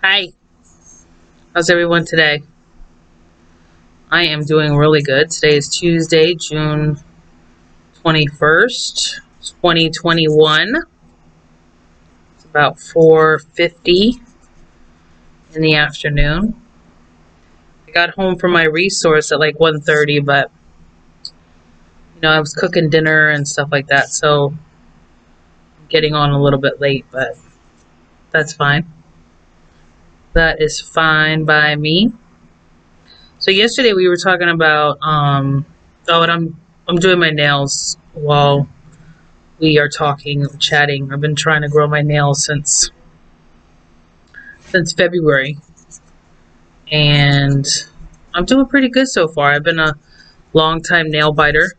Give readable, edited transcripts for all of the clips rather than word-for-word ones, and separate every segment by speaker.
Speaker 1: Hi, how's everyone today? I am doing really good. Today is Tuesday, June 21st, 2021. It's about 4:50 in the afternoon. I got home from my resource at like 1:30, but I was cooking dinner and stuff like that, so I'm getting on a little bit late, but that's fine. That is fine by me. So yesterday we were talking about and I'm doing my nails while we are talking, chatting. I've been trying to grow my nails since February, and I'm doing pretty good so far. I've been a long time nail biter,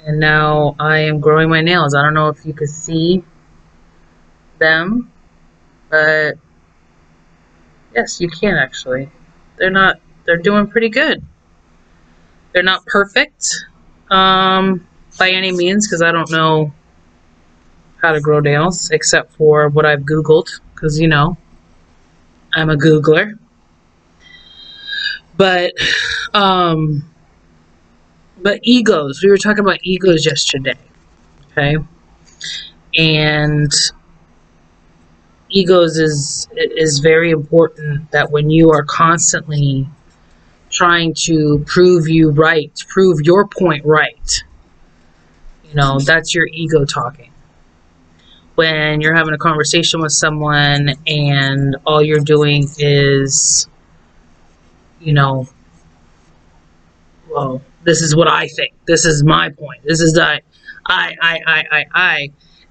Speaker 1: and now I am growing my nails. I don't know if you could see them, but yes, you can actually. They're doing pretty good. They're not perfect by any means because I don't know how to grow nails except for what I've Googled because I'm a Googler. But um, but egos. We were talking about egos yesterday, okay? And egos is very important. That when you are constantly trying to prove your point right, that's your ego talking. When you're having a conversation with someone and all you're doing is, well, this is what I think. This is my point. This is I.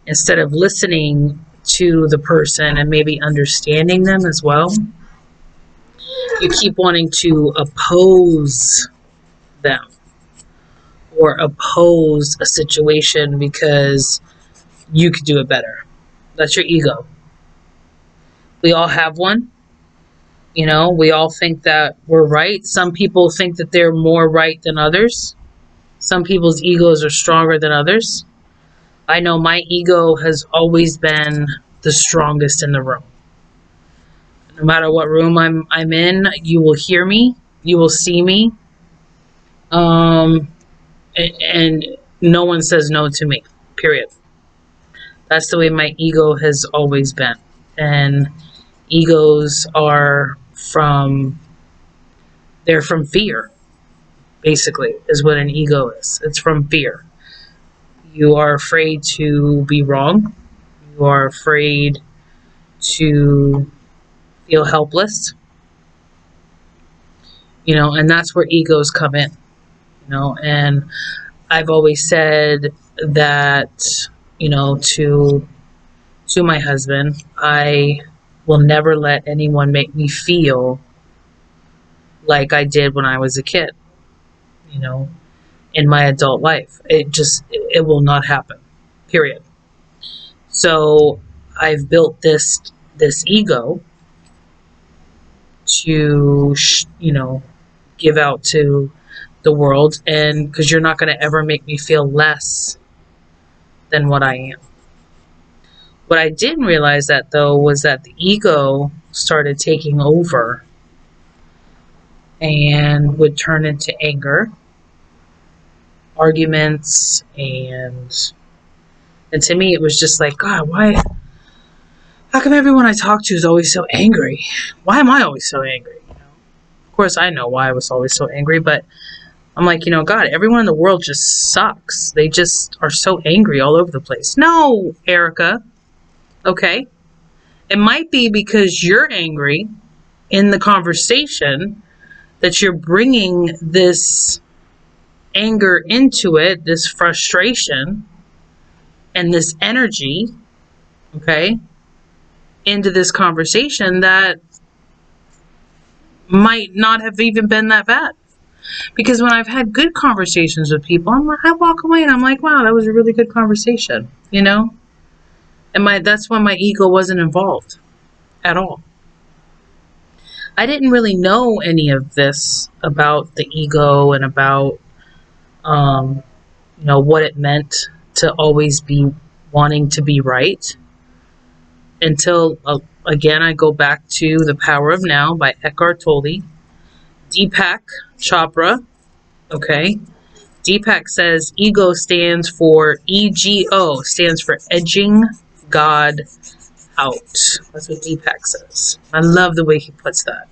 Speaker 1: Instead of listening to the person and maybe understanding them as well, you keep wanting to oppose them or oppose a situation because you could do it better. That's your ego. We all have one. We all think that we're right. Some people think that they're more right than others. Some people's egos are stronger than others. I know my ego has always been the strongest in the room. No matter what room I'm in, you will hear me, you will see me, and no one says no to me. Period. That's the way my ego has always been. And egos they're from fear, basically, is what an ego is. It's from fear. You are afraid to be wrong. You are afraid to feel helpless, and that's where egos come in, and I've always said that, to my husband, I will never let anyone make me feel like I did when I was a kid, you know, in my adult life. It will not happen, period. So I've built this ego to, give out to the world, and because you're not going to ever make me feel less than what I am. What I didn't realize that though was that the ego started taking over and would turn into anger, arguments, and to me it was just like, God, why, how come everyone I talk to is always so angry? Why am I always so angry? Of course I know why I was always so angry, but I'm like, God, everyone in the world just sucks. They just are so angry all over the place. No, Erica. Okay. It might be because you're angry in the conversation that you're bringing this anger into it, this frustration and this energy, okay, into this conversation that might not have even been that bad. Because when I've had good conversations with people, I walk away and I'm like, wow, that was a really good conversation, And that's when my ego wasn't involved at all. I didn't really know any of this about the ego and about, what it meant to always be wanting to be right until again, I go back to The Power of Now by Eckhart Tolle. Deepak Chopra, okay? Deepak says ego stands for EGO, stands for edging God out. That's what Deepak says. I love the way he puts that.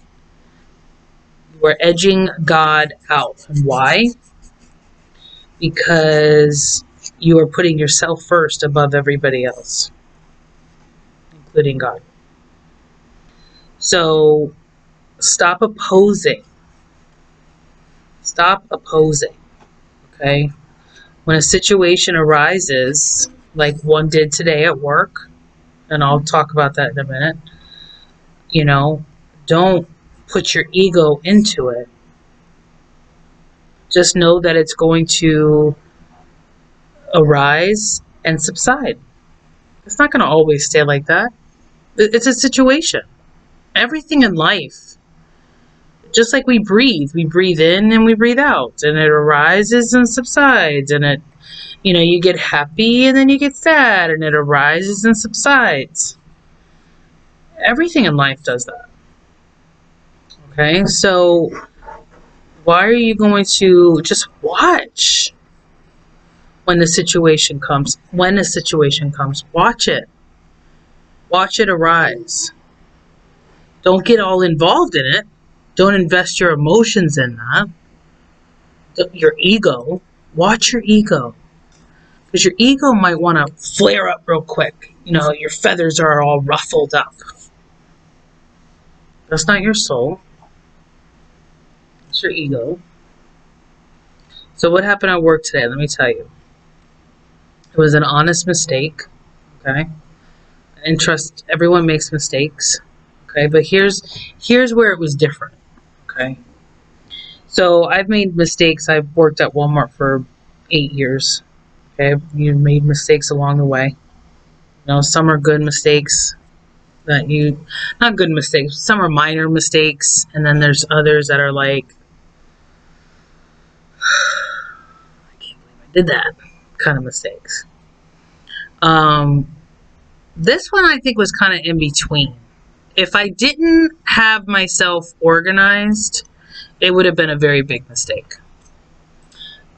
Speaker 1: We're edging God out. And why? Because you are putting yourself first above everybody else, including God. So stop opposing. Stop opposing. Okay? When a situation arises, like one did today at work, and I'll talk about that in a minute, you know, don't put your ego into it. Just know that it's going to arise and subside. It's not going to always stay like that. It's a situation. Everything in life, just like we breathe in and we breathe out, and it arises and subsides, and it, you know, you get happy and then you get sad, and it arises and subsides. Everything in life does that. Okay, so why are you going to just watch when the situation comes? When a situation comes, watch it. Watch it arise. Don't get all involved in it. Don't invest your emotions in that. Your ego. Watch your ego. Because your ego might want to flare up real quick. You know, your feathers are all ruffled up. That's not your soul. It's your ego. So what happened at work today? Let me tell you. It was an honest mistake. Okay? And trust, everyone makes mistakes. Okay? But here's where it was different. Okay? So I've made mistakes. I've worked at Walmart for 8 years. Okay? You've made mistakes along the way. You know, some are good mistakes that you, not good mistakes, some are minor mistakes, and then there's others that are like, I can't believe I did that kind of mistakes. This one I think was kind of in between. If I didn't have myself organized, it would have been a very big mistake.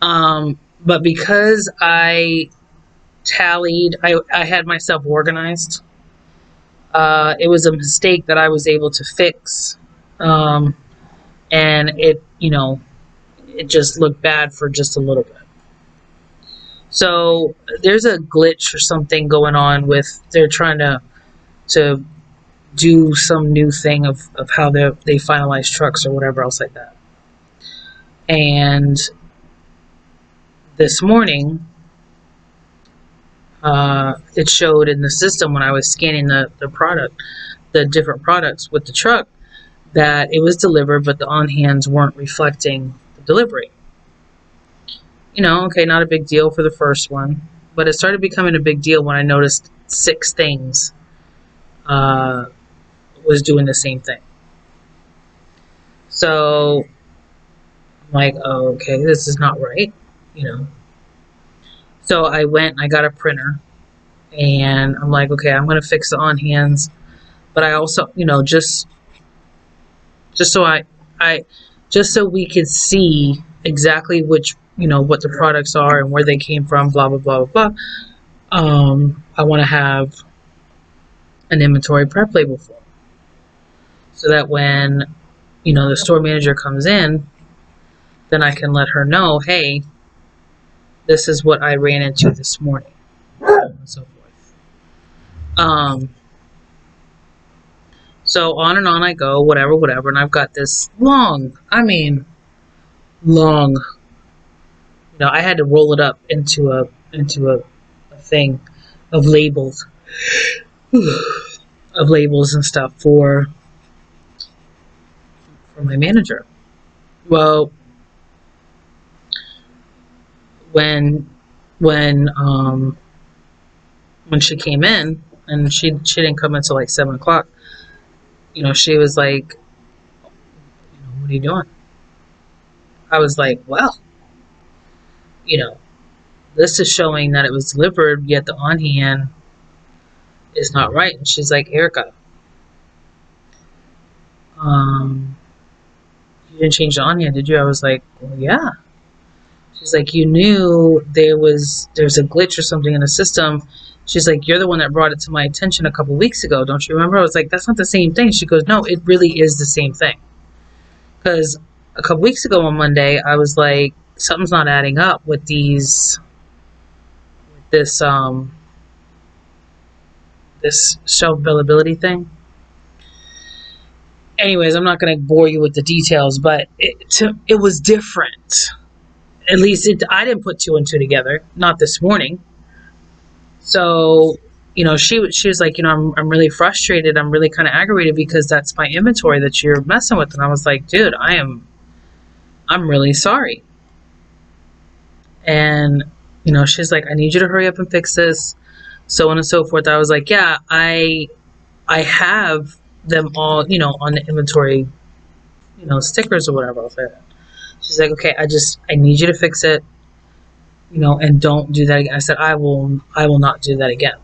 Speaker 1: But because I tallied, I had myself organized, it was a mistake that I was able to fix. And it, you know, it just looked bad for just a little bit. So there's a glitch or something going on with, they're trying to do some new thing of how they finalize trucks or whatever else like that. And this morning, it showed in the system when I was scanning the different products with the truck, that it was delivered, but the on-hands weren't reflecting the delivery. You know, okay, not a big deal for the first one, but it started becoming a big deal when I noticed 6 things was doing the same thing. So I'm like, oh, okay, this is not right, you know. So I went and I got a printer, and I'm like, okay, I'm going to fix the on-hands, but I also, you know, just so just so we could see exactly which, you know, what the products are and where they came from, blah, blah, blah, blah, blah. I want to have an inventory prep label for them, so that when, you know, the store manager comes in, then I can let her know, hey, this is what I ran into this morning, and so forth. So on and on I go, whatever, and I've got this long, you know, I had to roll it up into a thing of labels, and stuff for my manager. Well, when she came in, and she didn't come until like 7 o'clock, you know, she was like, you know, what are you doing? I was like, well, you know, this is showing that it was delivered, yet the on-hand is not right. And she's like, Erica, You didn't change the onion, did you? I was like, well, yeah. She's like, you knew there's a glitch or something in the system. She's like, you're the one that brought it to my attention a couple weeks ago. Don't you remember? I was like, that's not the same thing. She goes, no, it really is the same thing. Because a couple weeks ago on Monday, I was like, something's not adding up with this shelf availability thing. Anyways, I'm not going to bore you with the details, but it was different. At least I didn't put two and two together, not this morning. So, she was like, I'm really frustrated. I'm really kind of aggravated because that's my inventory that you're messing with. And I was like, dude, I'm really sorry. And, she's like, I need you to hurry up and fix this, so on and so forth. I was like, yeah, I have them all, on the inventory, stickers or whatever. I'll say that. She's like, okay, I need you to fix it, and don't do that again. I said, I will not do that again.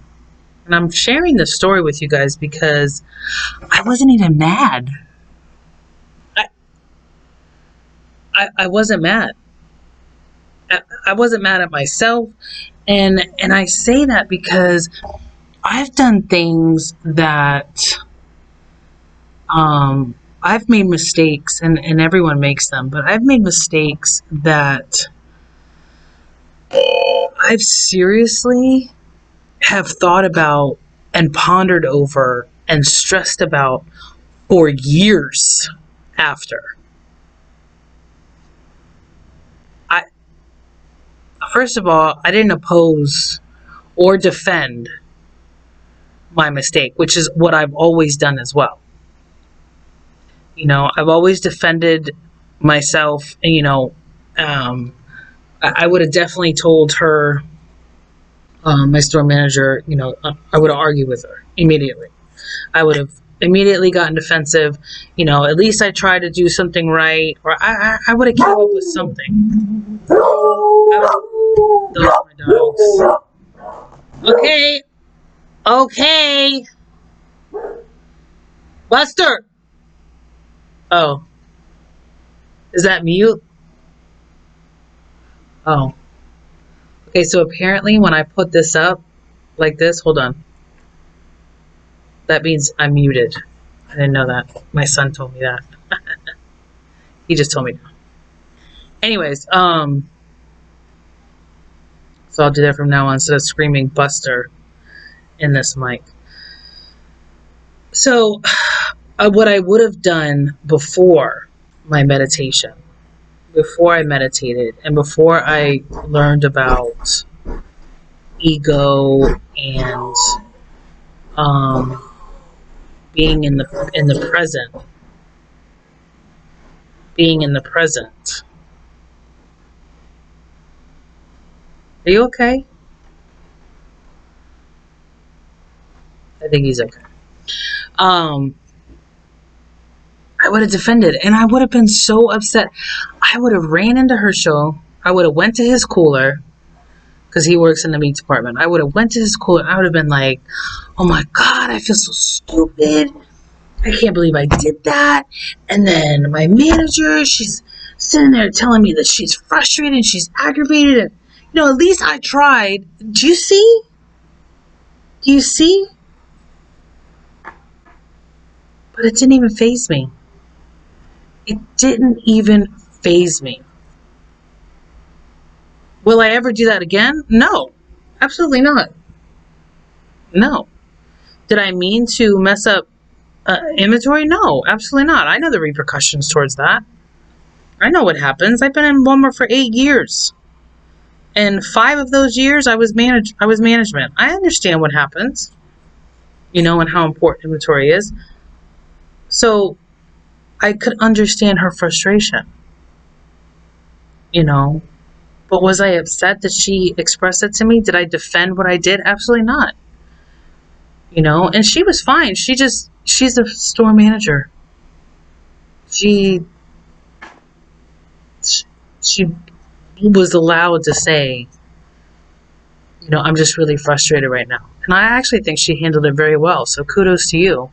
Speaker 1: And I'm sharing this story with you guys because I wasn't even mad. I wasn't mad. I wasn't mad at myself. And I say that because I've done things that, I've made mistakes, and everyone makes them, but I've made mistakes that I've seriously have thought about and pondered over and stressed about for years after. First of all, I didn't oppose or defend my mistake, which is what I've always done as well. I've always defended myself, and, I would have definitely told her, my store manager, I would have argued with her immediately. I would have immediately gotten defensive. At least I tried to do something right, or I would have came up with something. Those are my dogs. Okay. Buster. Oh. Is that mute? Oh. Okay, so apparently when I put this up like this, hold on. That means I'm muted. I didn't know that. My son told me that. He just told me. Anyways, so I'll do that from now on instead of screaming Buster in this mic. So, what I would have done before my meditation, before I meditated, and before I learned about ego and being in the present, Are you okay? I think he's okay. I would have defended, and I would have been so upset. I would have ran into her show. I would have went to his cooler, because he works in the meat department. I would have went to his cooler. I would have been like, oh my God, I feel so stupid. I can't believe I did that. And then my manager, she's sitting there telling me that she's frustrated and she's aggravated. And, at least I tried. Do you see? Do you see? But it didn't even faze me. It didn't even faze me. Will I ever do that again? No. Absolutely not. No. Did I mean to mess up inventory? No, absolutely not. I know the repercussions towards that. I know what happens. I've been in Walmart for 8 years. And 5 of those years I was management. I understand what happens. And how important inventory is. So I could understand her frustration. But was I upset that she expressed it to me? Did I defend what I did? Absolutely not. And she was fine. She's a store manager. She was allowed to say, I'm just really frustrated right now. And I actually think she handled it very well. So kudos to you.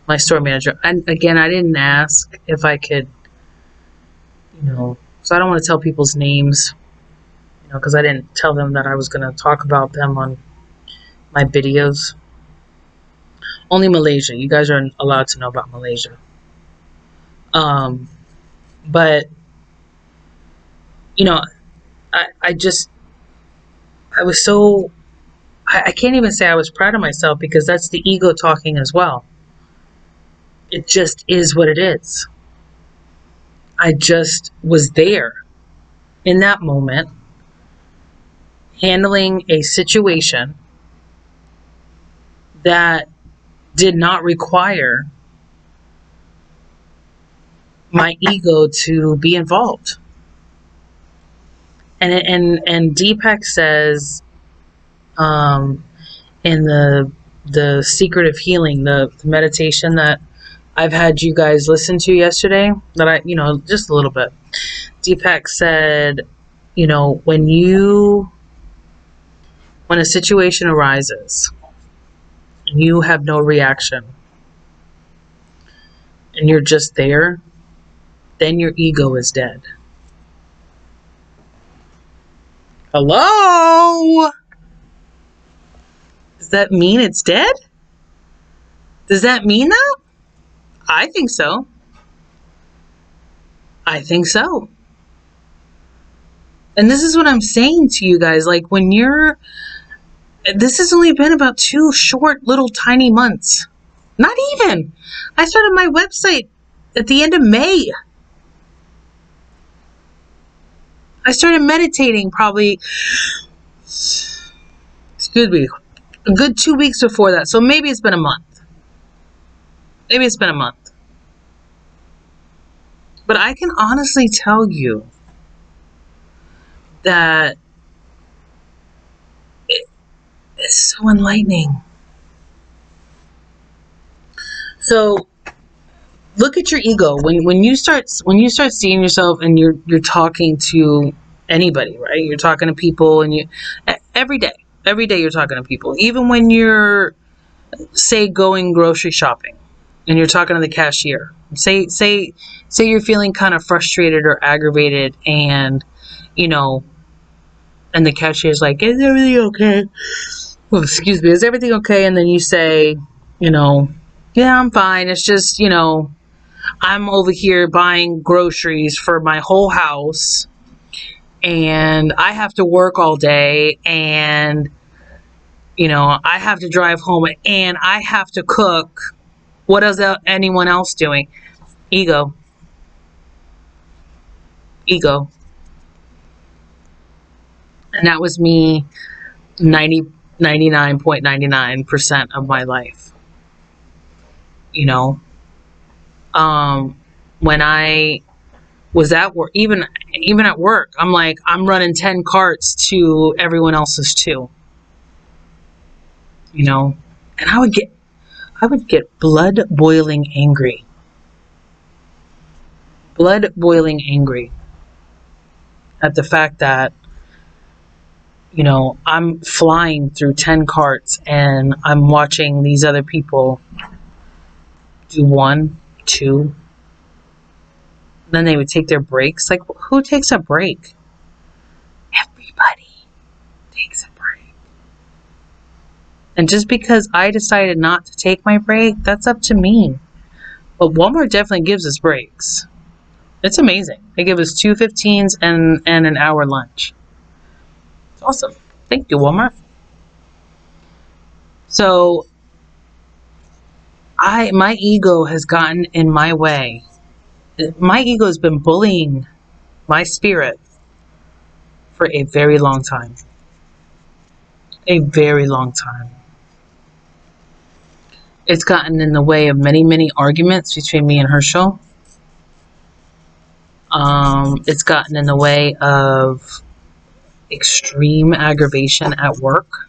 Speaker 1: my store manager. And again, I didn't ask if I could, so I don't want to tell people's names, because I didn't tell them that I was going to talk about them on my videos. Only Malaysia. You guys are allowed to know about Malaysia. But, I was so, I can't even say I was proud of myself, because that's the ego talking as well. It just is what it is. I just was there in that moment, handling a situation that did not require my ego to be involved. And Deepak says, in the Secret of Healing, the meditation that I've had you guys listen to yesterday, that I, just a little bit. Deepak said, when a situation arises, and you have no reaction, and you're just there, then your ego is dead. Hello? Does that mean it's dead? Does that mean that? I think so. I think so. And this is what I'm saying to you guys. Like, this has only been about 2 short little tiny months. Not even. I started my website at the end of May. I started meditating probably, a good 2 weeks before that. So maybe it's been a month. But I can honestly tell you that it's so enlightening. So look at your ego. When you start seeing yourself, and you're talking to anybody, right? You're talking to people, and every day you're talking to people. Even when you're, say, going grocery shopping, and you're talking to the cashier. Say you're feeling kind of frustrated or aggravated, and and the cashier's like, "Is everything okay?" Well, excuse me, is everything okay? And then you say, "Yeah, I'm fine. It's just, I'm over here buying groceries for my whole house, and I have to work all day, and I have to drive home, and I have to cook. What is anyone else doing?" Ego. And that was me 99.99% of my life. When I was at work, even at work, I'm like, I'm running 10 carts to everyone else's too. And I would get blood boiling angry. At the fact that, I'm flying through 10 carts, and I'm watching these other people do 1, 2. Then they would take their breaks. Like, who takes a break? Everybody takes a break. And just because I decided not to take my break, that's up to me. But Walmart definitely gives us breaks. It's amazing. They give us 2 15s and an hour lunch. It's awesome. Thank you, Walmart. So, my ego has gotten in my way. My ego has been bullying my spirit for a very long time. A very long time. It's gotten in the way of many, many arguments between me and Herschel. It's gotten in the way of extreme aggravation at work.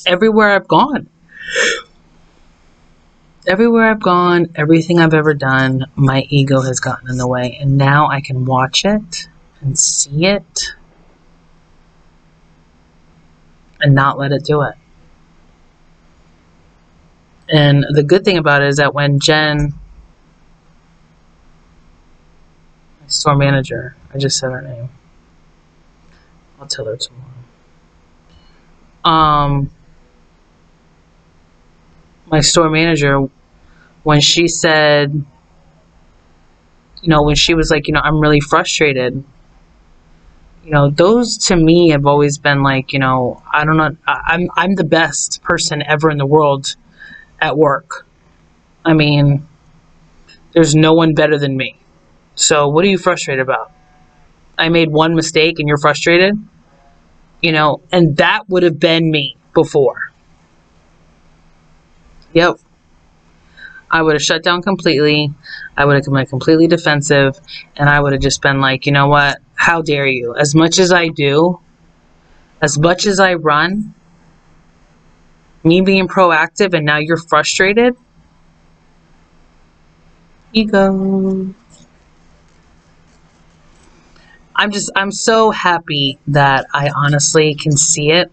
Speaker 1: Everywhere I've gone, everything I've ever done, my ego has gotten in the way. And now I can watch it and see it and not let it do it. And the good thing about it is that when Jen, my store manager, I just said her name. I'll tell her tomorrow. My store manager, when she said, when she was like, I'm really frustrated, those to me have always been like, I don't know, I'm the best person ever in the world at work. I mean, there's no one better than me. So what are you frustrated about? I made one mistake and you're frustrated? And that would have been me before. Yep. I would have shut down completely. I would have been completely defensive. And I would have just been like, you know what? How dare you? As much as I do, as much as I run, me being proactive and now you're frustrated? Ego. I'm so happy that I honestly can see it.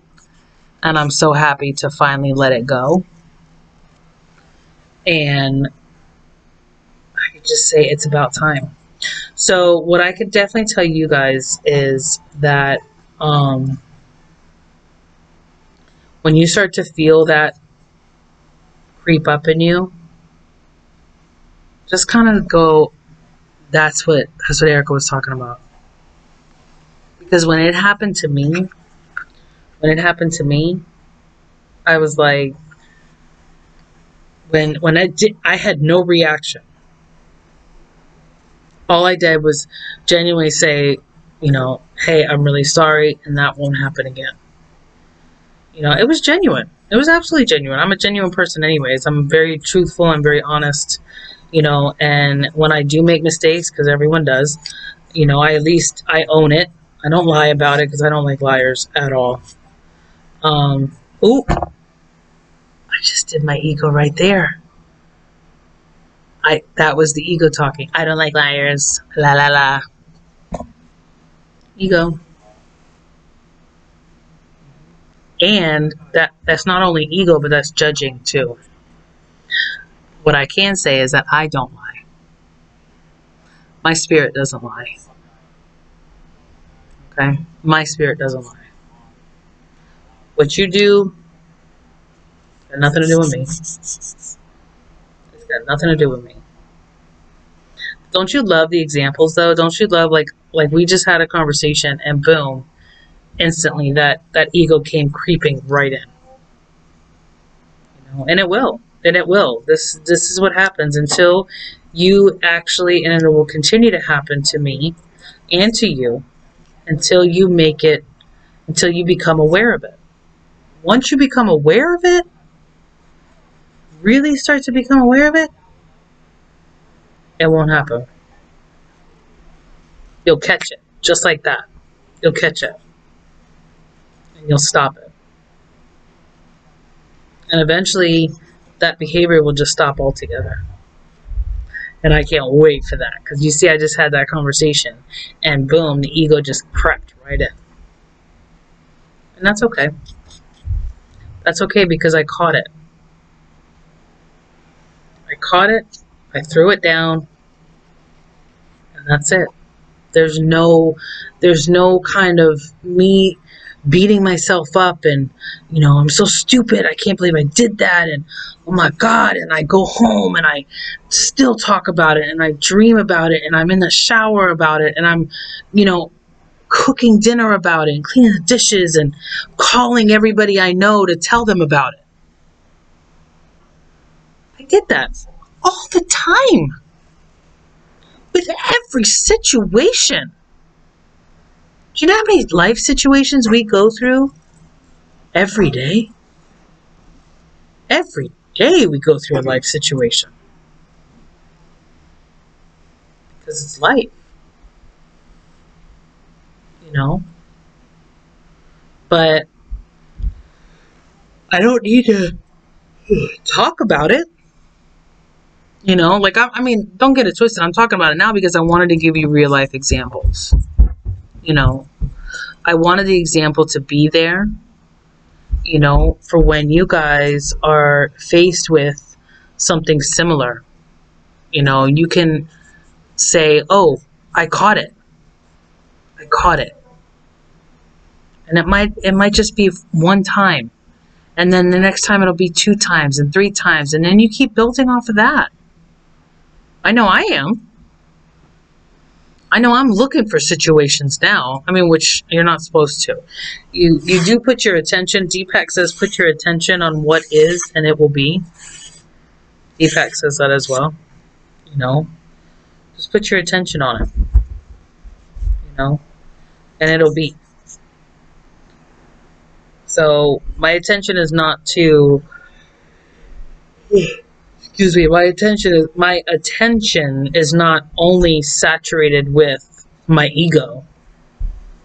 Speaker 1: And I'm so happy to finally let it go. And I could just say it's about time. So what I could definitely tell you guys is that when you start to feel that creep up in you, just kind of go, that's what Erica was talking about. Because when it happened to me, I was like, when I had no reaction. All I did was genuinely say, hey, I'm really sorry, and that won't happen again. It was genuine. It was absolutely genuine. I'm a genuine person anyways. I'm very truthful. I'm very honest, and when I do make mistakes, because everyone does, I own it. I don't lie about it because I don't like liars at all. Ooh, I just did my ego right there. That was the ego talking. I don't like liars. La la la. Ego. And that's not only ego, but that's judging too. What I can say is that I don't lie. My spirit doesn't lie. Okay? My spirit doesn't lie. What you do got nothing to do with me. It's got nothing to do with me. Don't you love the examples though? Don't you love like we just had a conversation and boom, instantly that ego came creeping right in. And it will. This is what happens until you actually, and it will continue to happen to me and to you until you become aware of it. Once you become aware of it, really start to become aware of it, it won't happen. You'll catch it, just like that. You'll catch it. And you'll stop it. And eventually, that behavior will just stop altogether. And I can't wait for that. Because you see, I just had that conversation. And boom, the ego just crept right in. And that's okay. That's okay because I caught it. I threw it down. And that's it. There's no kind of me beating myself up and, I'm so stupid. I can't believe I did that. And, oh my God. And I go home and I still talk about it and I dream about it and I'm in the shower about it and I'm, cooking dinner about it and cleaning the dishes and calling everybody I know to tell them about it. I did that all the time. With every situation. Do you know how many life situations we go through every day? Every day we go through a life situation. Because it's life. But I don't need to talk about it. I mean, don't get it twisted. I'm talking about it now because I wanted to give you real life examples. I wanted the example to be there, for when you guys are faced with something similar. You know, you can say, oh, I caught it. I caught it. And it might just be one time. And then the next time it'll be 2 times and 3 times. And then you keep building off of that. I know I am. I know I'm looking for situations now. I mean, which you're not supposed to. You do put your attention. Deepak says put your attention on what is and it will be. Deepak says that as well. You know, just put your attention on it. You know, and it'll be. So my attention is not to, excuse me, my attention is not only saturated with my ego.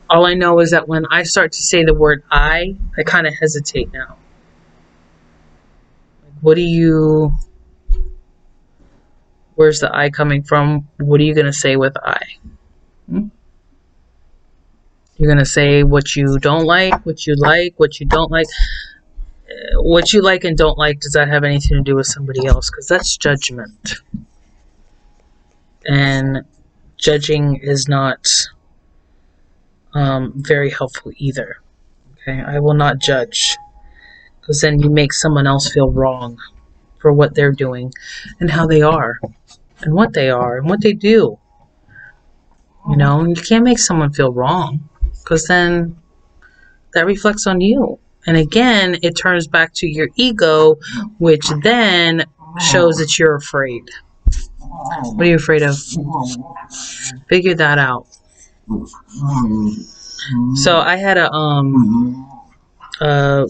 Speaker 1: All I know is that when I start to say the word I kind of hesitate now. Where's the I coming from? What are you going to say with I? You're going to say what you don't like, what you like, what you don't like. What you like and don't like, does that have anything to do with somebody else? Because that's judgment. And judging is not very helpful either. Okay, I will not judge. Because then you make someone else feel wrong for what they're doing and how they are and what they are and what they do. You know, and you can't make someone feel wrong. Because then that reflects on you. And again, it turns back to your ego, which then shows that you're afraid. What are you afraid of? Figure that out. So I had a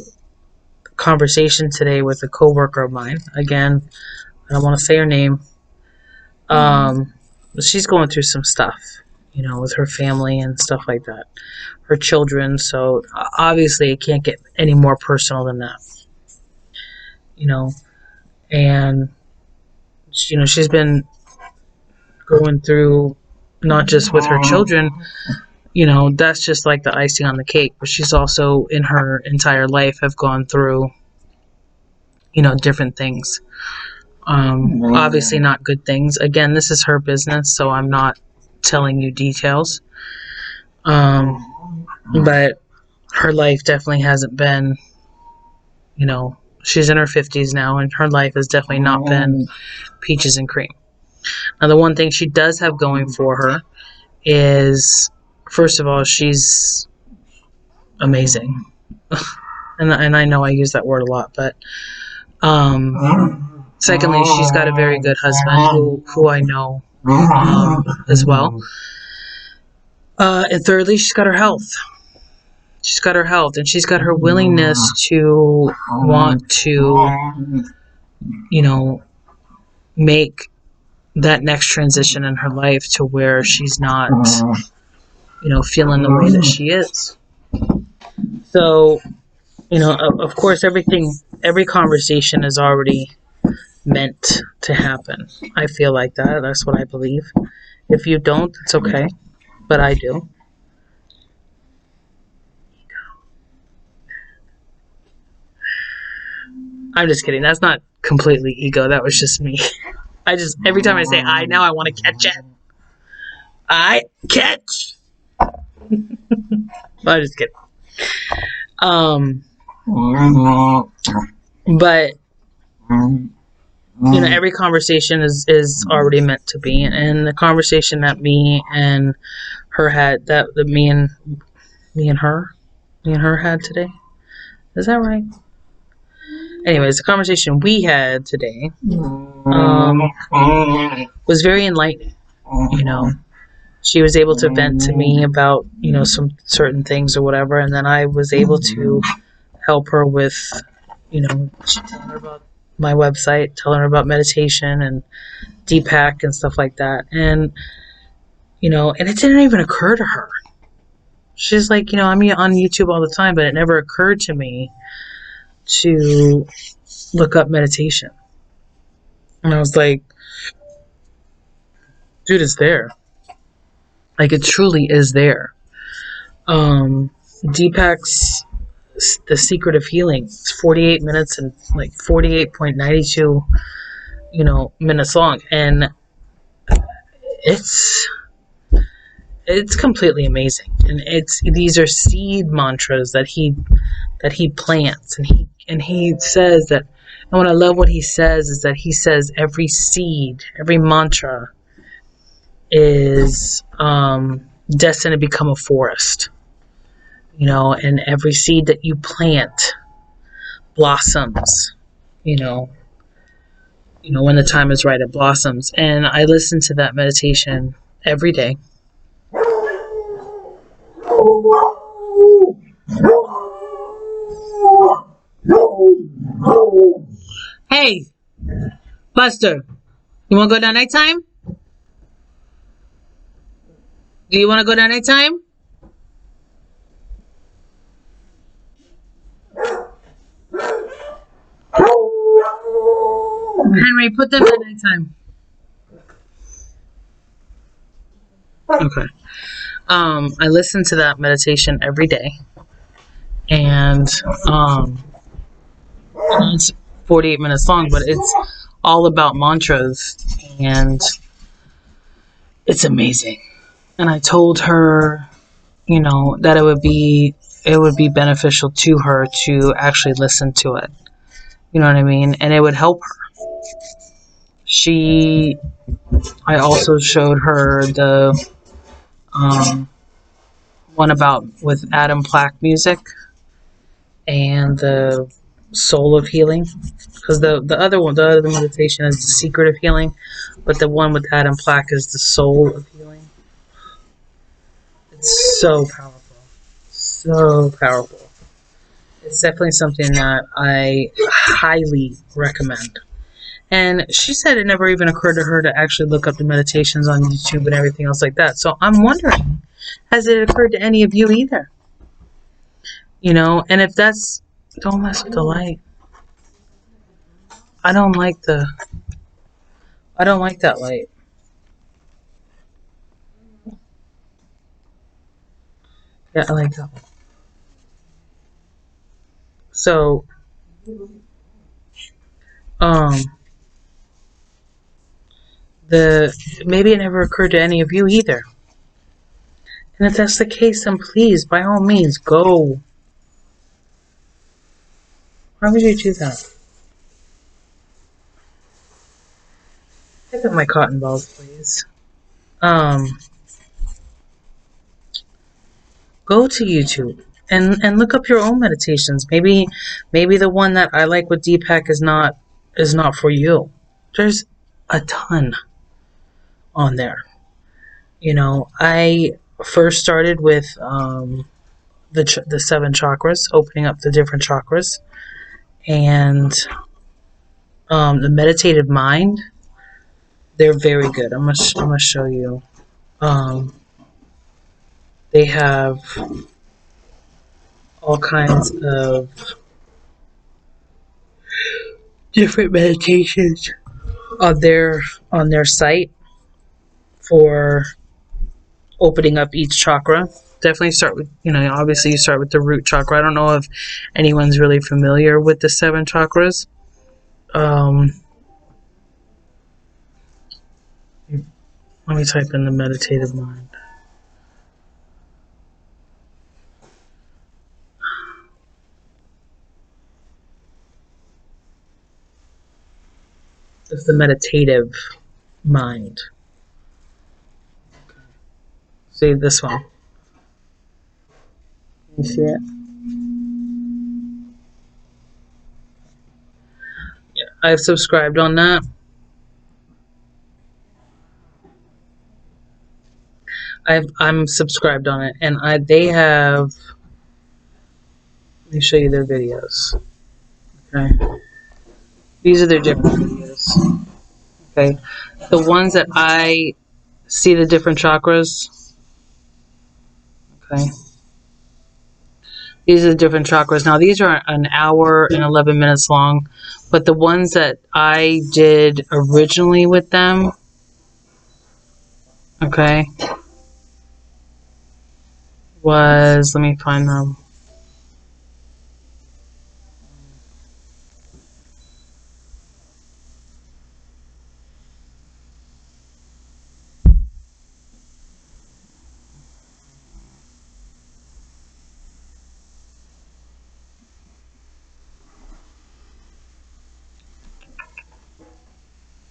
Speaker 1: conversation today with a coworker of mine. Again, I don't want to say her name. She's going through some stuff, you know, with her family and stuff like that. Her children, so obviously it can't get any more personal than that. You know, and, you know, she's been going through, not just with her children, you know, that's just like the icing on the cake, but she's also in her entire life have gone through, you know, different things. Obviously not good things. Again, this is her business, so I'm not telling you details. But her life definitely hasn't been, you know, she's in her 50s now, and her life has definitely not been peaches and cream. Now, the one thing she does have going for her is, first of all, she's amazing. and I know I use that word a lot, but secondly, she's got a very good husband who I know as well. And thirdly, she's got her health. She's got her health, and she's got her willingness to want to, you know, make that next transition in her life to where she's not, you know, feeling the way that she is. So, you know, of course, every conversation is already meant to happen. I feel like that. That's what I believe. If you don't, it's okay. But I do. I'm just kidding. That's not completely ego. That was just me. Every time I say I, now I want to catch it. I catch. I'm just kidding. But, you know, every conversation is already meant to be. And the conversation that me and her had, that me and her had today. Is that right? Anyways, the conversation we had today was very enlightening. You know, she was able to vent to me about, you know, some certain things or whatever, and then I was able to help her with, you know, telling her about my website, telling her about meditation and Deepak and stuff like that. And, you know, and it didn't even occur to her. She's like, you know, I'm on YouTube all the time, but it never occurred to me to look up meditation. And I was like, dude, it's there. Like, it truly is there. Deepak's The Secret of Healing. It's 48 minutes and like 48.92 you know, minutes long, and it's completely amazing. And these are seed mantras that he plants, and he says that. And what I love what he says is that he says every seed, every mantra is destined to become a forest, you know, and every seed that you plant blossoms, you know, when the time is right, it blossoms. And I listen to that meditation every day. Hey, Buster, you want to go down nighttime? Do you want to go down nighttime? Henry, put them at nighttime. Okay. I listen to that meditation every day, and it's 48 minutes long, but it's all about mantras, and it's amazing. And I told her, you know, that it would be beneficial to her to actually listen to it. You know what I mean? And it would help her. I also showed her the one about with Adam Plack music and the soul of healing, because the other meditation is the secret of healing, but the one with Adam Plack is the soul of healing. It's so powerful. It's definitely something that I highly recommend. And she said it never even occurred to her to actually look up the meditations on YouTube and everything else like that. So I'm wondering, has it occurred to any of you either? You know, and if that's, don't mess with the light. I don't like that light. Yeah, I like that one. So, maybe it never occurred to any of you either. And if that's the case, then please, by all means, go. Why would you do that? Pick up my cotton balls, please. Go to YouTube and look up your own meditations. Maybe the one that I like with Deepak is not for you. There's a ton on there. You know, I first started with the 7 chakras, opening up the different chakras, and the meditative mind. They're very good. I'm gonna show you. They have all kinds of different meditations on their site for opening up each chakra. Definitely start with, you know, obviously you start with the root chakra. I don't know if anyone's really familiar with the 7 chakras. Let me type in the meditative mind. It's the meditative mind. See this one. You see it? Yeah, I've subscribed on that. I'm subscribed on it, and they have. Let me show you their videos. Okay, these are their different videos. Okay, the ones that I see the different chakras. Okay, these are the different chakras. Now these are an hour and 11 minutes long, but the ones that I did originally with them. Okay, was, let me find them.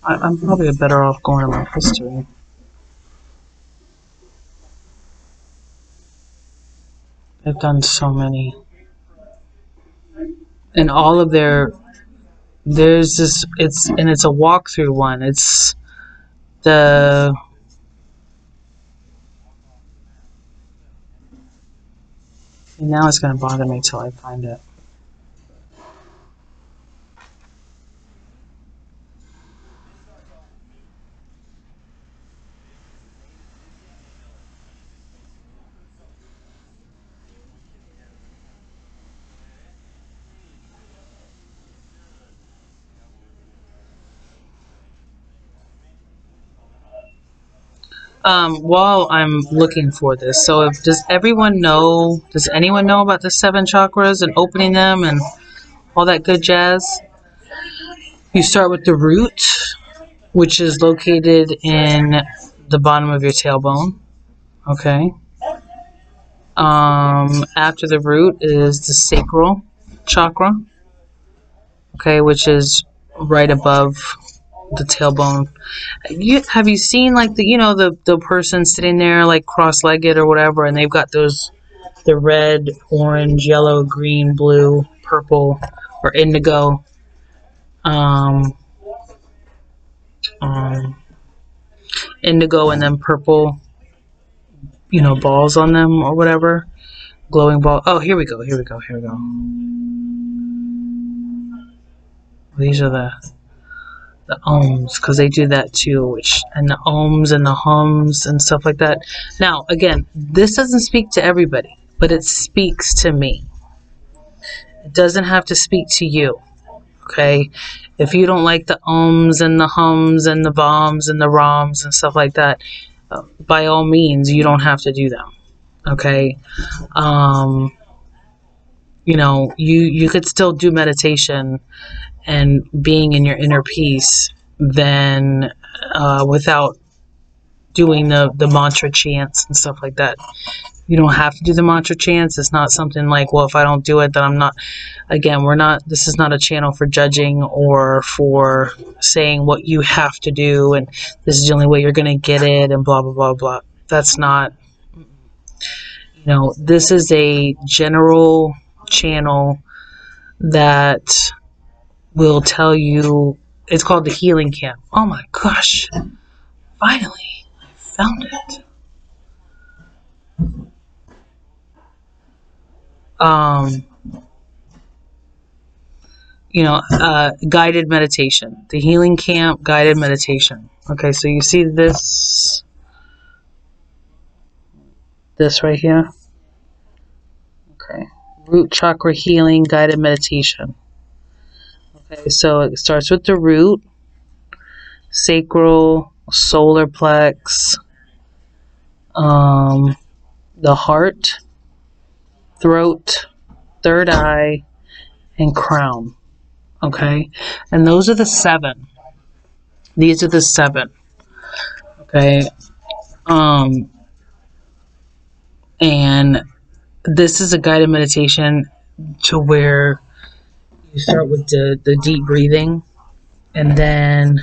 Speaker 1: I'm probably better off going to my history. I've done so many. And all of there's this, it's a walkthrough one. It's the, now it's going to bother me till I find it. While I'm looking for this, so does anyone know about the 7 chakras and opening them and all that good jazz? You start with the root, which is located in the bottom of your tailbone. Okay. After the root is the sacral chakra. Okay, which is right above the tailbone. Have you seen like the person sitting there like cross-legged or whatever, and they've got the red, orange, yellow, green, blue, purple, or indigo indigo and then purple, balls on them or whatever, glowing ball. Oh, here we go. These are the ohms, because they do that too, and the ohms and the hums and stuff like that. Now, again, this doesn't speak to everybody, but it speaks to me. It doesn't have to speak to you. Okay, if you don't like the ohms and the hums and the bombs and the roms and stuff like that, by all means, you don't have to do them. Okay, you could still do meditation and being in your inner peace then without doing the mantra chants and stuff like that. You don't have to do the mantra chants. It's not something like, well, if I don't do it, then I'm not. Again, this is not a channel for judging or for saying what you have to do and this is the only way you're going to get it and blah, blah, blah, blah. That's not, this is a general channel that will tell you. It's called the Healing Camp. Oh my gosh. Finally, I found it. Guided meditation. The Healing Camp guided meditation. Okay, so you see this right here? Okay. Root chakra healing guided meditation. Okay, so it starts with the root, sacral, solar plex, the heart, throat, third eye, and crown. Okay, and those are the 7. These are the 7. Okay, and this is a guided meditation to where you start with the deep breathing, and then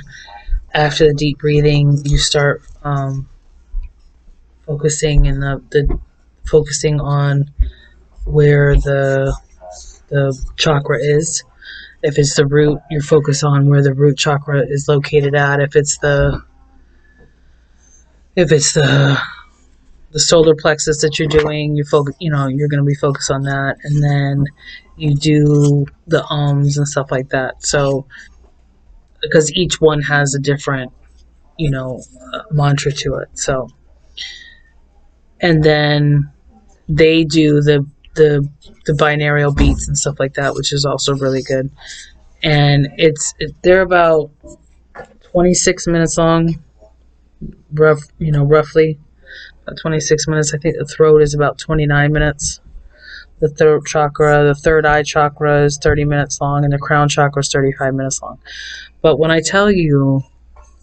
Speaker 1: after the deep breathing, you start focusing focusing on where the chakra is. If it's the root, you focus on where the root chakra is located at. If it's the solar plexus that you're doing, you're going to be focused on that, and then you do the ums and stuff like that. So, because each one has a different, mantra to it. So, and then they do the binaural beats and stuff like that, which is also really good. And they're about 26 minutes long, roughly about 26 minutes. I think the throat is about 29 minutes. The throat chakra, the third eye chakra is 30 minutes long, and the crown chakra is 35 minutes long. But when I tell you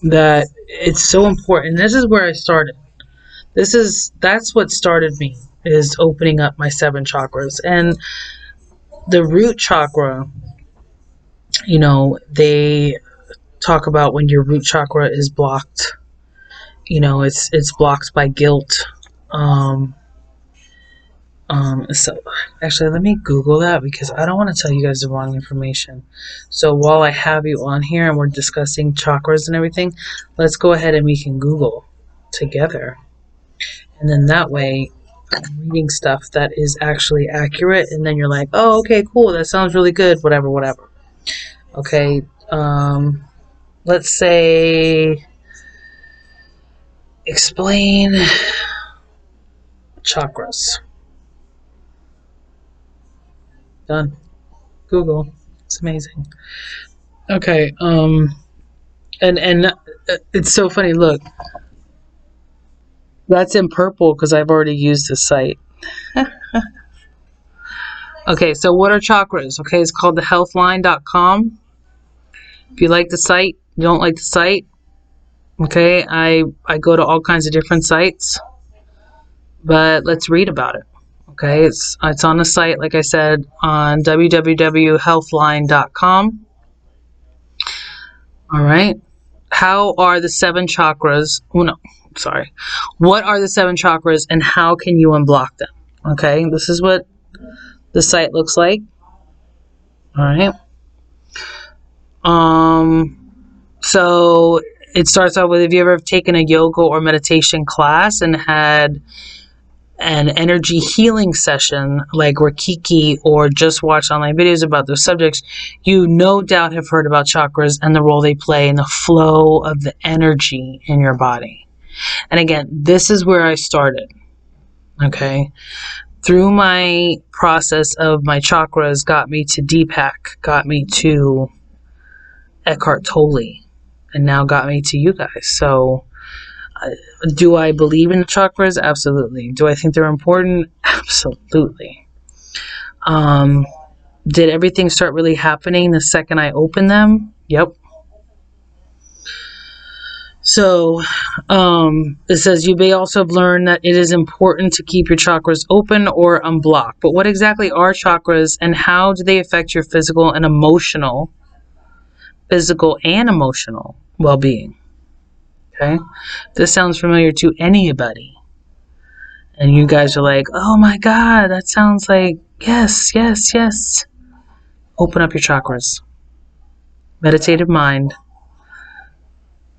Speaker 1: that it's so important, this is where I started. That's what started me, is opening up my 7 chakras. And the root chakra, they talk about when your root chakra is blocked. You know, it's blocked by guilt. So actually, let me Google that because I don't want to tell you guys the wrong information. So while I have you on here and we're discussing chakras and everything, let's go ahead and we can Google together. And then that way, I'm reading stuff that is actually accurate. And then you're like, oh, okay, cool. That sounds really good. Whatever, whatever. Okay. Let's say, explain chakras. Done. Google. It's amazing. Okay. And it's so funny. Look, that's in purple because I've already used the site. Okay, so what are chakras? Okay, it's called thehealthline.com. If you like the site, you don't like the site. Okay, I go to all kinds of different sites, but let's read about it. Okay, it's on the site, like I said, on www.healthline.com. All right. How are the 7 chakras? Oh, no, sorry. What are the 7 chakras and how can you unblock them? Okay, this is what the site looks like. All right. So it starts out with, have you ever taken a yoga or meditation class and had an energy healing session like Reiki or just watched online videos about those subjects, you no doubt have heard about chakras and the role they play in the flow of the energy in your body. And again, this is where I started. Okay. Through my process of my chakras got me to Deepak, got me to Eckhart Tolle, and now got me to you guys. So do I believe in the chakras? Absolutely. Do I think they're important? Absolutely. Did everything start really happening the second I opened them? Yep. So it says you may also have learned that it is important to keep your chakras open or unblocked. But what exactly are chakras and how do they affect your physical and emotional well-being? Okay. This sounds familiar to anybody. And you guys are like, oh my God, that sounds like, yes, yes, yes. Open up your chakras. Meditative Mind.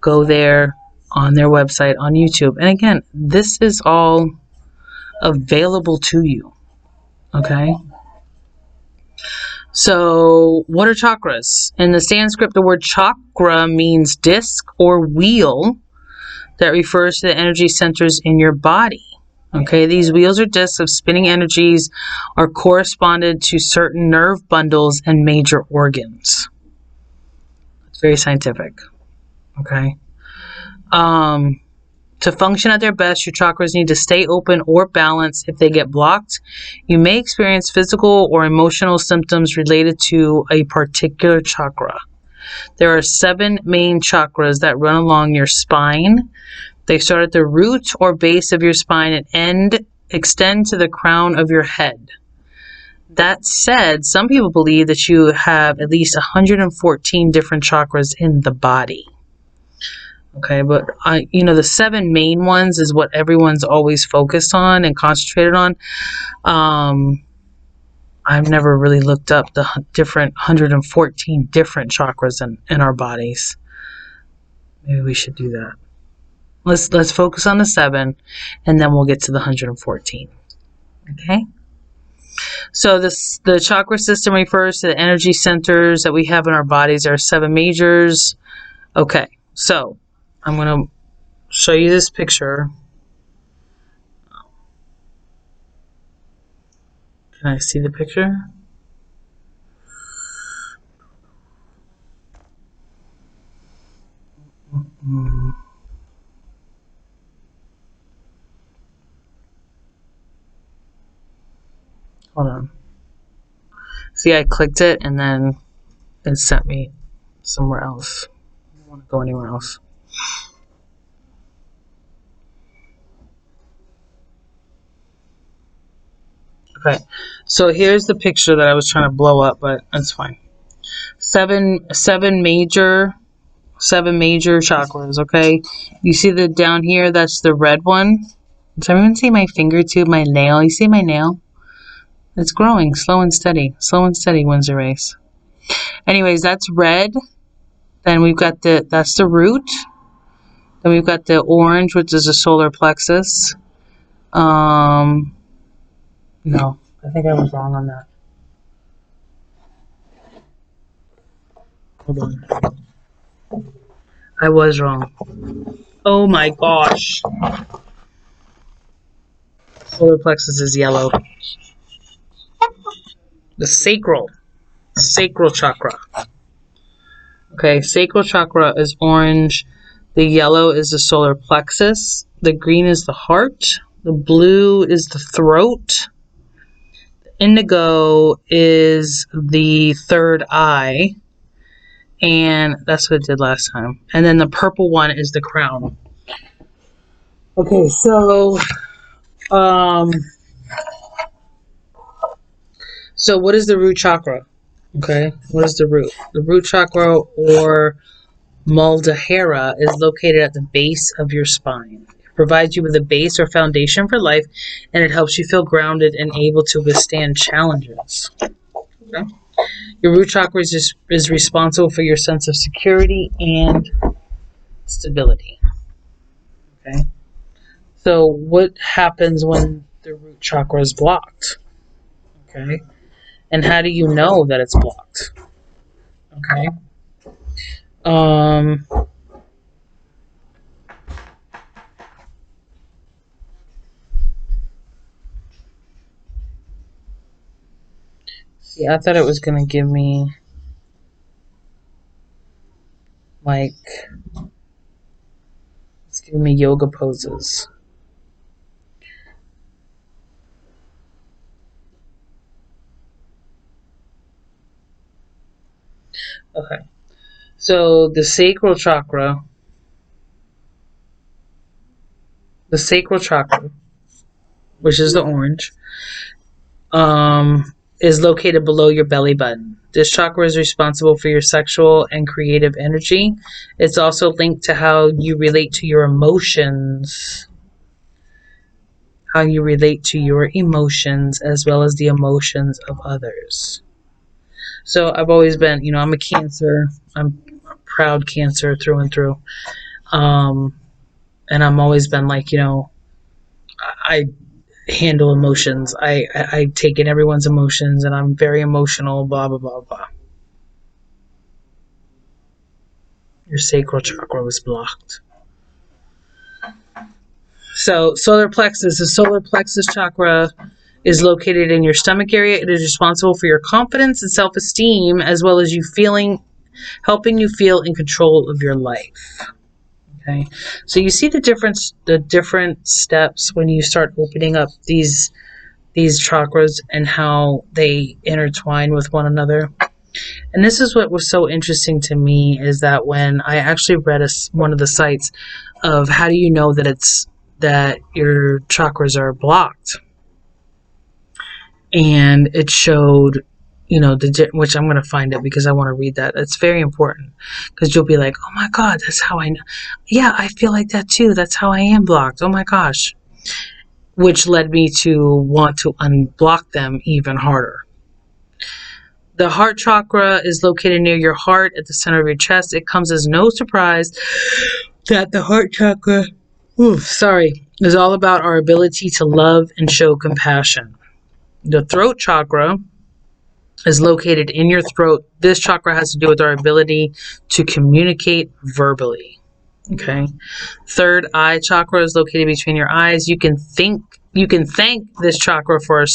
Speaker 1: Go there on their website, on YouTube. And again, this is all available to you. Okay? So, what are chakras? In the Sanskrit, the word chakra means disc or wheel that refers to the energy centers in your body. Okay, these wheels or discs of spinning energies are corresponded to certain nerve bundles and major organs. It's very scientific. Okay. To function at their best, your chakras need to stay open or balanced. If they get blocked, you may experience physical or emotional symptoms related to a particular chakra. There are 7 main chakras that run along your spine. They start at the root or base of your spine and extend to the crown of your head. That said, some people believe that you have at least 114 different chakras in the body. Okay, but the 7 main ones is what everyone's always focused on and concentrated on. I've never really looked up the different 114 different chakras in our bodies. Maybe we should do that. Let's focus on the 7, and then we'll get to the 114. Okay. So the chakra system refers to the energy centers that we have in our bodies. There are 7 majors. Okay. So I'm going to show you this picture. Can I see the picture? Hold on. See, I clicked it and then it sent me somewhere else. I don't want to go anywhere else. Okay, so here's the picture that I was trying to blow up, but that's fine. Seven major 7 major chakras, okay? You see the down here, that's the red one. Does everyone see my finger too? My nail? You see my nail? It's growing, slow and steady. Slow and steady wins the race. Anyways, that's red. Then we've got that's the root. Then we've got the orange, which is the solar plexus. No, I think I was wrong on that. Hold on. I was wrong. Oh my gosh. Solar plexus is yellow. The sacral chakra. Okay, sacral chakra is orange. The yellow is the solar plexus. The green is the heart. The blue is the throat. The indigo is the third eye. And that's what it did last time. And then the purple one is the crown. Okay, so so what is the root chakra? Okay, what is the root? The root chakra, or Muladhara, is located at the base of your spine. It provides you with a base or foundation for life, and it helps you feel grounded and able to withstand challenges. Okay. Your root chakra is responsible for your sense of security and stability. Okay. So what happens when the root chakra is blocked? Okay. And how do you know that it's blocked? Okay. See, I thought it was going to give me, like, it's giving me yoga poses. Okay. So the sacral chakra, which is the orange, is located below your belly button. This chakra is responsible for your sexual and creative energy. It's also linked to how you relate to your emotions. As well as the emotions of others. So I've always been, I'm a Cancer. I'm a proud Cancer through and through. And I've always been like, I handle emotions. I take in everyone's emotions, and I'm very emotional, blah, blah, blah, blah. Your sacral chakra was blocked. So solar plexus, the solar plexus chakra is located in your stomach area. It is responsible for your confidence and self-esteem, as well as helping you feel in control of your life. Okay, so you see the different steps when you start opening up these chakras and how they intertwine with one another. And this is what was so interesting to me, is that when I actually read one of the sites of how do you know that your chakras are blocked, and it showed, which I'm going to find it because I want to read that. It's very important, because you'll be like, oh my God, that's how I know. Yeah, I feel like that too. That's how I am blocked. Oh my gosh. Which led me to want to unblock them even harder. The heart chakra is located near your heart at the center of your chest. It comes as no surprise that the heart chakra, is all about our ability to love and show compassion. The throat chakra is located in your throat. This chakra has to do with our ability to communicate verbally. Okay. Third eye chakra is located between your eyes. You can thank this chakra for a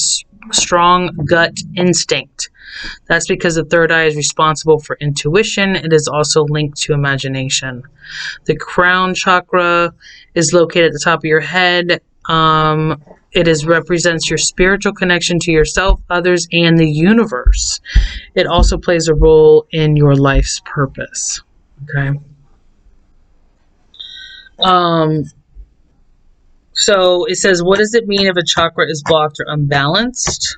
Speaker 1: strong gut instinct. That's because the third eye is responsible for intuition. It is also linked to imagination. The crown chakra is located at the top of your head. It represents your spiritual connection to yourself, others, and the universe. It also plays a role in your life's purpose. Okay. So it says, what does it mean if a chakra is blocked or unbalanced?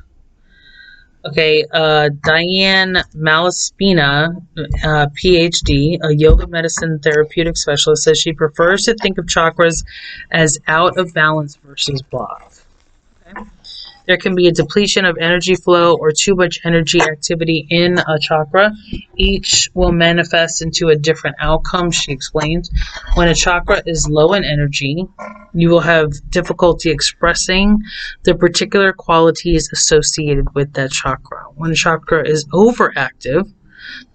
Speaker 1: Okay, Diane Malaspina, PhD, a yoga medicine therapeutic specialist, says she prefers to think of chakras as out of balance versus blocked. Okay? There can be a depletion of energy flow or too much energy activity in a chakra. Each will manifest into a different outcome, she explains. When a chakra is low in energy, you will have difficulty expressing the particular qualities associated with that chakra. When a chakra is overactive,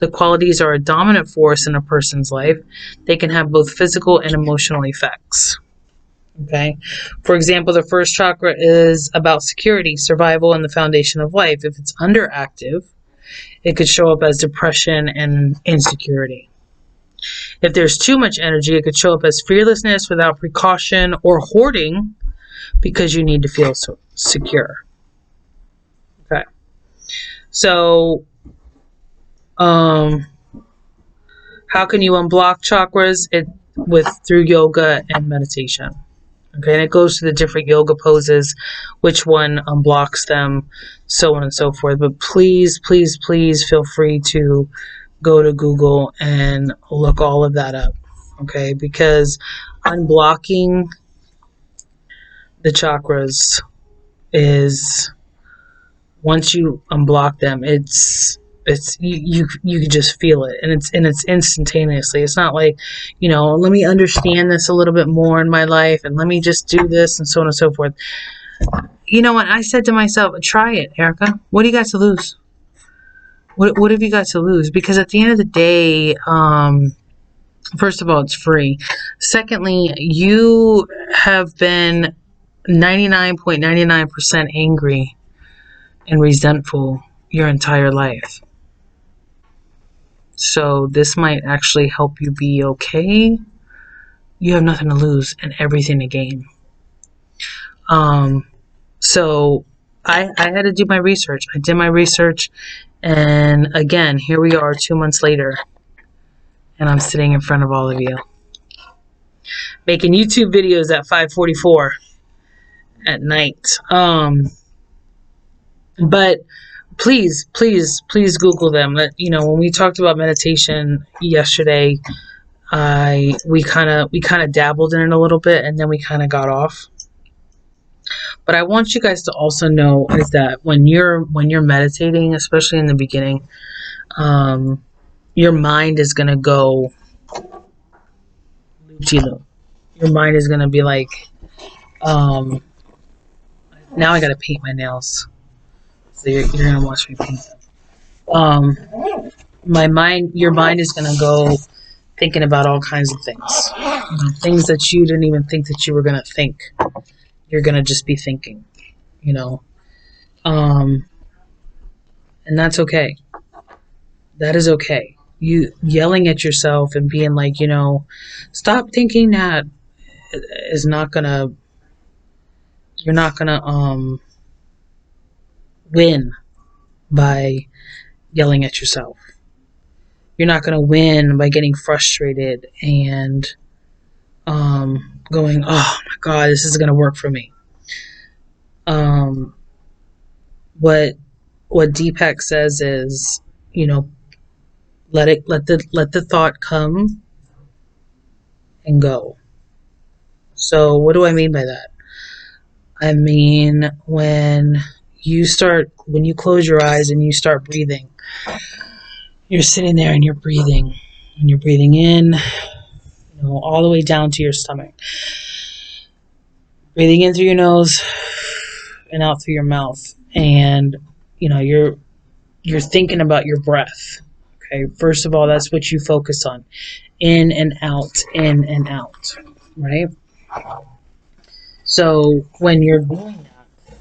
Speaker 1: the qualities are a dominant force in a person's life. They can have both physical and emotional effects. Okay. For example, the first chakra is about security, survival, and the foundation of life. If it's underactive, it could show up as depression and insecurity. If there's too much energy, it could show up as fearlessness without precaution or hoarding because you need to feel so secure. Okay. So, how can you unblock chakras? Through yoga and meditation. Okay, and it goes to the different yoga poses, which one unblocks them, so on and so forth. But please, please, please feel free to go to Google and look all of that up. Okay, because unblocking the chakras is, once you unblock them, you can just feel it, and it's instantaneously. It's not like, let me understand this a little bit more in my life, and let me just do this, and so on and so forth. You know what? I said to myself, try it, Erica. What do you got to lose? What have you got to lose? Because at the end of the day, first of all, it's free. Secondly, you have been 99.99% angry and resentful your entire life. So this might actually help you be okay. You have nothing to lose and everything to gain. So I had to do my research. I did my research, and again, here we are 2 months later, and I'm sitting in front of all of you, making YouTube videos at 5:44 at night. But please Google them. When we talked about meditation yesterday, we kind of dabbled in it a little bit, and then we kind of got off. But I want you guys to also know is that when you're meditating, especially in the beginning, your mind is gonna go loop-de-loop. Your mind is gonna be like, now I gotta paint my nails. So you're gonna watch me paint them. Your mind is gonna go thinking about all kinds of things, things that you didn't even think that you were gonna think. You're gonna just be thinking, and that's okay. That is okay. You yelling at yourself and being like, stop thinking that is not gonna. You're not gonna win by yelling at yourself. You're not going to win by getting frustrated and going, oh my God, this isn't going to work for me. What Deepak says is, let the thought come and go. So what do I mean by that? I mean, when you close your eyes and you start breathing, you're sitting there and you're breathing in, all the way down to your stomach. Breathing in through your nose and out through your mouth. And, you're thinking about your breath. Okay. First of all, that's what you focus on. In and out, right? So when you're doing that,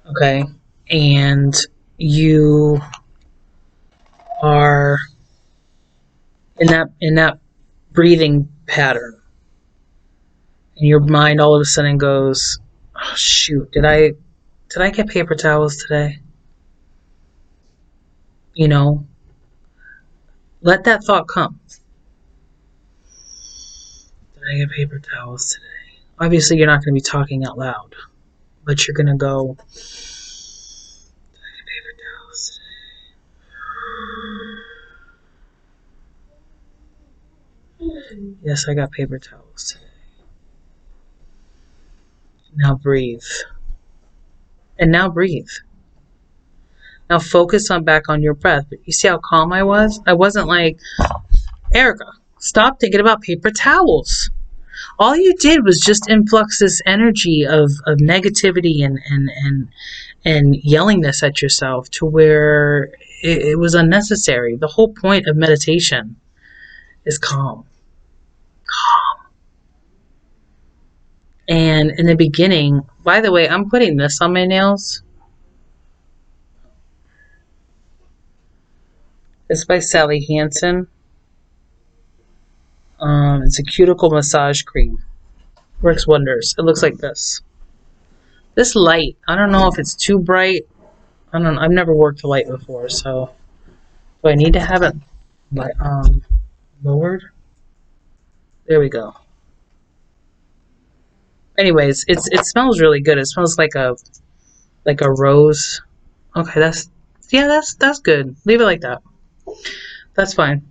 Speaker 1: okay, and you are in that breathing pattern, and your mind all of a sudden goes, oh shoot, did I get paper towels today? Let that thought come. Did I get paper towels today? Obviously you're not going to be talking out loud, but you're going to go, Yes, I got paper towels today. Now breathe. And now breathe. Now focus on back on your breath. But you see how calm I was? I wasn't like, Erica, stop thinking about paper towels. All you did was just influx this energy of negativity and yellingness at yourself to where it was unnecessary. The whole point of meditation is calm. And in the beginning, by the way, I'm putting this on my nails. It's by Sally Hansen. It's a cuticle massage cream. Works wonders. It looks like this. This light, I don't know if it's too bright. I've never worked the light before, so do I need to have it lowered? There we go. Anyways, it smells really good. It smells like a rose. Okay, that's good. Leave it like that. That's fine.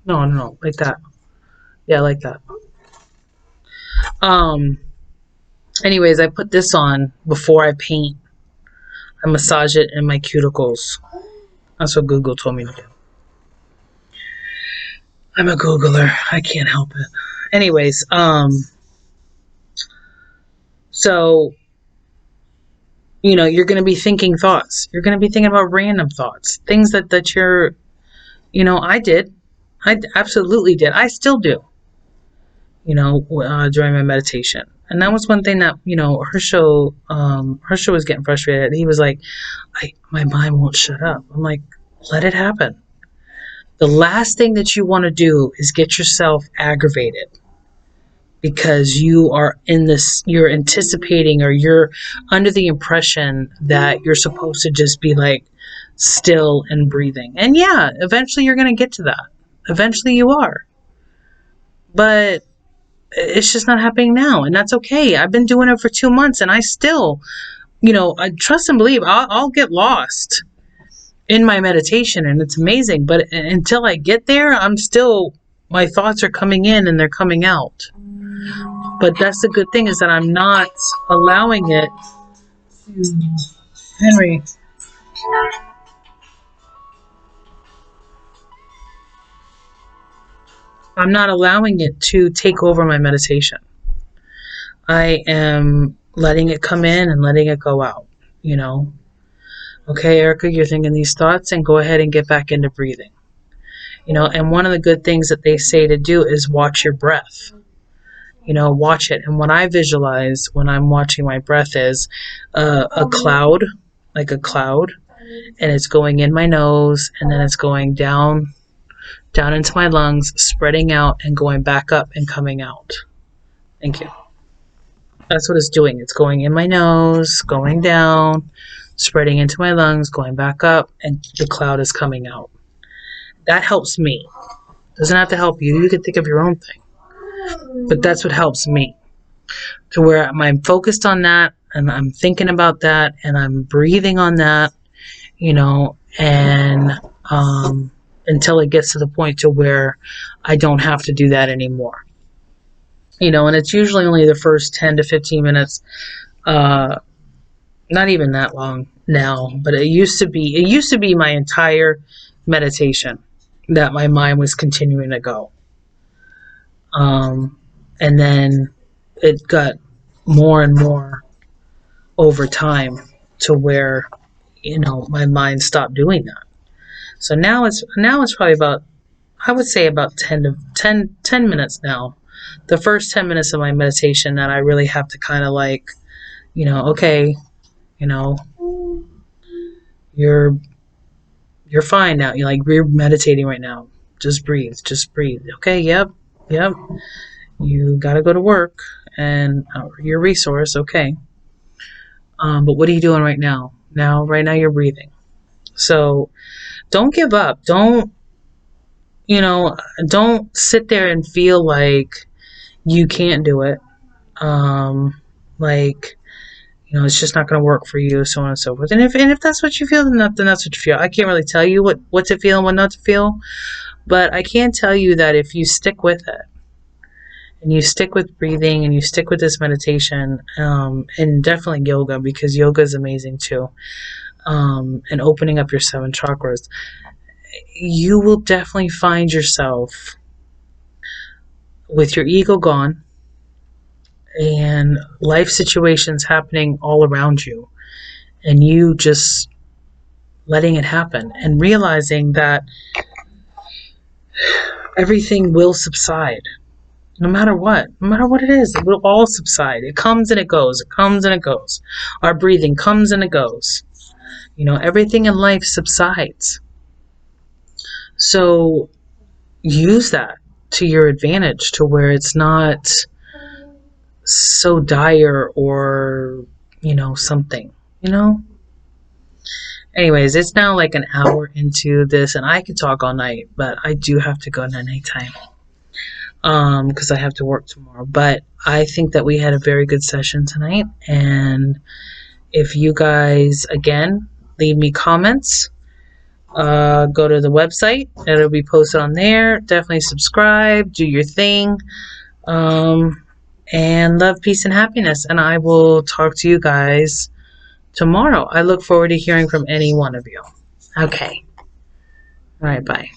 Speaker 1: No, like that. Yeah, like that. Anyways, I put this on before I paint. I massage it in my cuticles. That's what Google told me to do. I'm a Googler. I can't help it. Anyways, so, you're going to be thinking thoughts. You're going to be thinking about random thoughts. Things that you're, I did. I absolutely did. I still do, during my meditation. And that was one thing that, Herschel was getting frustrated. He was like, my mind won't shut up. I'm like, let it happen. The last thing that you want to do is get yourself aggravated because you're anticipating or you're under the impression that you're supposed to just be like still and breathing. And yeah, eventually you're going to get to that. Eventually you are. But it's just not happening now, and that's okay. I've been doing it for 2 months, and I still, I trust and believe I'll get lost in my meditation, and it's amazing. But until I get there, my thoughts are coming in and they're coming out. But that's the good thing, is that I'm not allowing it to, Henry. I'm not allowing it to take over my meditation. I am letting it come in and letting it go out, Okay, Erica, you're thinking these thoughts, and go ahead and get back into breathing. And one of the good things that they say to do is watch your breath. Watch it. And what I visualize when I'm watching my breath is a cloud, like a cloud, and it's going in my nose, and then it's going down into my lungs, spreading out and going back up and coming out. Thank you. That's what it's doing. It's going in my nose, going down, spreading into my lungs, going back up, and the cloud is coming out. That helps me. Doesn't have to help you. You can think of your own thing. But that's what helps me. To where I'm focused on that, and I'm thinking about that, and I'm breathing on that, and until it gets to the point to where I don't have to do that anymore. And it's usually only the first 10 to 15 minutes, not even that long now, but it used to be my entire meditation that my mind was continuing to go. And then it got more and more over time to where, my mind stopped doing that. So now it's probably about, I would say about 10 minutes now. The first 10 minutes of my meditation that I really have to kind of like, okay, you're fine now. We're meditating right now. Just breathe. Okay. Yep. You got to go to work and your resource. Okay. But what are you doing right now? Right now you're breathing. So don't give up. Don't sit there and feel like you can't do it. You know, it's just not going to work for you, so on and so forth. And if that's what you feel, then that's what you feel. I can't really tell you what to feel and what not to feel, but I can tell you that if you stick with it, and you stick with breathing, and you stick with this meditation, and definitely yoga, because yoga is amazing too, and opening up your 7 chakras, you will definitely find yourself with your ego gone and life situations happening all around you, and you just letting it happen and realizing that everything will subside. No matter what it is, it will all subside. It comes and it goes. It comes and it goes. Our breathing comes and it goes. You know, everything in life subsides. So use that to your advantage, to where it's not so dire or, you know, something, you know? Anyways, it's now like an hour into this, and I could talk all night, but I do have to go at nighttime. Because I have to work tomorrow. But I think that we had a very good session tonight. And if you guys, again, leave me comments, go to the website. It'll be posted on there. Definitely subscribe. Do your thing. And love, peace, and happiness. And I will talk to you guys tomorrow. I look forward to hearing from any one of you. Okay. All right, bye.